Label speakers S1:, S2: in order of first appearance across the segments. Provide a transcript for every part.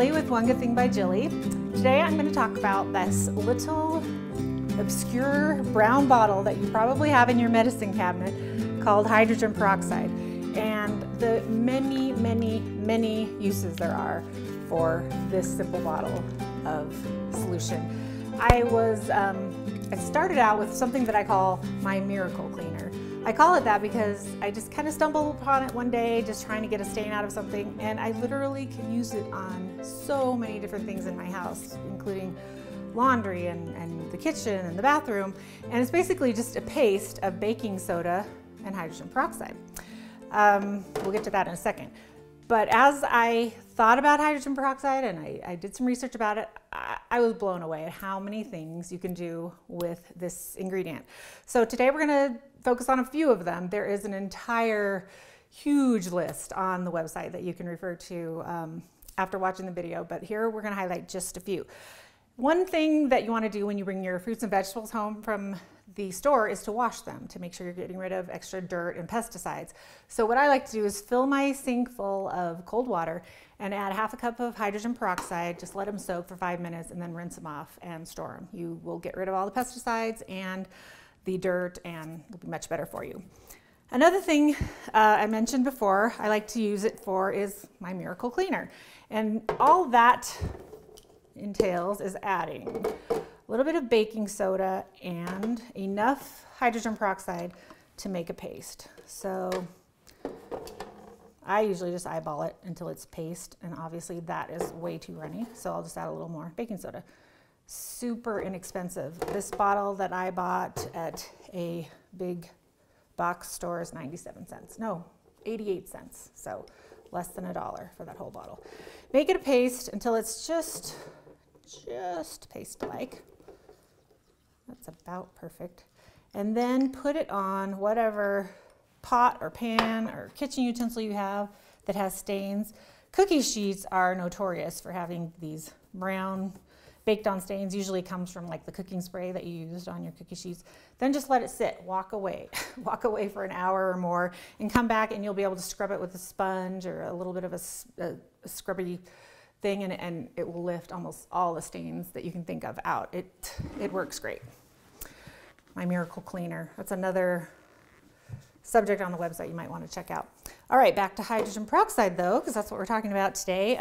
S1: Jilly with One Good Thing by Jilly. Today I'm going to talk about this little obscure brown bottle that you probably have in your medicine cabinet called hydrogen peroxide, and the many uses there are for this simple bottle of solution. I started out with something that I call my miracle cleaner. I call it that because I just kind of stumbled upon it one day just trying to get a stain out of something, and I literally can use it on so many different things in my house, including laundry and the kitchen and the bathroom. And it's basically just a paste of baking soda and hydrogen peroxide. We'll get to that in a second. But as I thought about hydrogen peroxide and I did some research about it, I was blown away at how many things you can do with this ingredient. So today we're going to focus on a few of them. There is an entire huge list on the website that you can refer to after watching the video, but here we're going to highlight just a few. One thing that you want to do when you bring your fruits and vegetables home from the store is to wash them to make sure you're getting rid of extra dirt and pesticides. So what I like to do is fill my sink full of cold water and add half a cup of hydrogen peroxide, just let them soak for 5 minutes and then rinse them off and store them. You will get rid of all the pesticides and the dirt, and it'll be much better for you. Another thing I mentioned before I like to use it for is my miracle cleaner. And all that entails is adding a little bit of baking soda and enough hydrogen peroxide to make a paste. So I usually just eyeball it until it's paste, and obviously that is way too runny, so I'll just add a little more baking soda. Super inexpensive. This bottle that I bought at a big box store is 97 cents. No, 88 cents. So less than $1 for that whole bottle. Make it a paste until it's just paste-like. That's about perfect. And then put it on whatever pot or pan or kitchen utensil you have that has stains. Cookie sheets are notorious for having these brown baked on stains. Usually comes from like the cooking spray that you used on your cookie sheets. Then just let it sit, walk away. Walk away for an hour or more and come back, and you'll be able to scrub it with a sponge or a little bit of a scrubby thing, and it will lift almost all the stains that you can think of out. It works great. My miracle cleaner. That's another subject on the website you might want to check out. All right, back to hydrogen peroxide though, because that's what we're talking about today.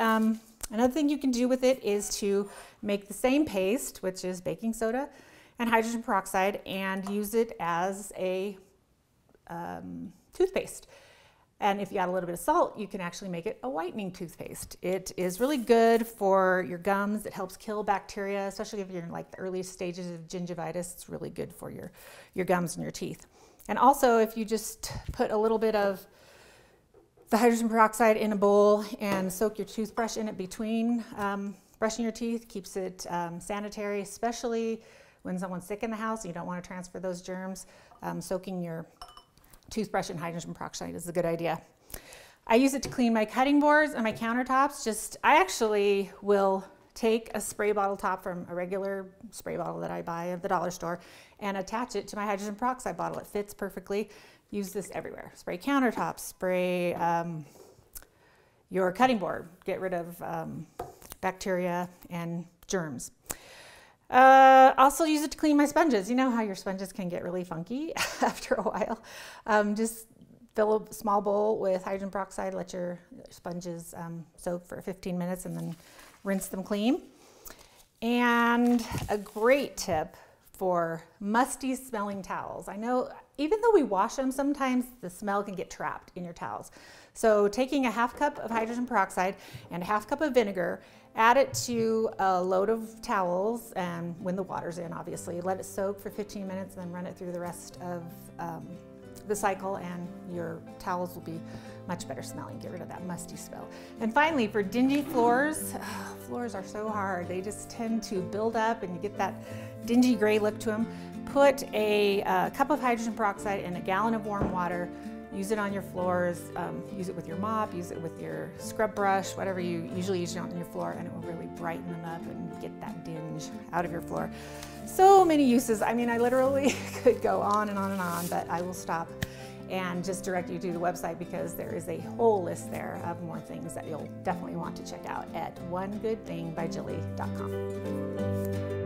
S1: Another thing you can do with it is to make the same paste, which is baking soda and hydrogen peroxide, and use it as a toothpaste. And if you add a little bit of salt, you can actually make it a whitening toothpaste. It is really good for your gums. It helps kill bacteria, especially if you're in like the earliest stages of gingivitis. It's really good for your gums and your teeth. And also, if you just put a little bit of the hydrogen peroxide in a bowl and soak your toothbrush in it between brushing your teeth, keeps it sanitary, especially when someone's sick in the house and you don't want to transfer those germs. Soaking your toothbrush in hydrogen peroxide is a good idea. I use it to clean my cutting boards and my countertops. I actually will take a spray bottle top from a regular spray bottle that I buy at the dollar store and attach it to my hydrogen peroxide bottle. It fits perfectly. Use this everywhere. Spray countertops, spray your cutting board, get rid of bacteria and germs. Also use it to clean my sponges. You know how your sponges can get really funky after a while. Just fill a small bowl with hydrogen peroxide, let your sponges soak for 15 minutes, and then rinse them clean. And a great tip for musty smelling towels. I know even though we wash them, sometimes the smell can get trapped in your towels. So taking a half cup of hydrogen peroxide and a half cup of vinegar, add it to a load of towels, and when the water's in, obviously, let it soak for 15 minutes and then run it through the rest of the cycle, and your towels will be much better smelling. Get rid of that musty smell. And finally, for dingy floors, floors are so hard. They just tend to build up and you get that dingy gray look to them. Put a cup of hydrogen peroxide in a gallon of warm water. Use it on your floors, use it with your mop, use it with your scrub brush, whatever you usually use on your floor, and it will really brighten them up and get that dinge out of your floor. So many uses. I mean, I literally could go on and on and on, but I will stop and just direct you to the website because there is a whole list there of more things that you'll definitely want to check out at onegoodthingbyjilly.com.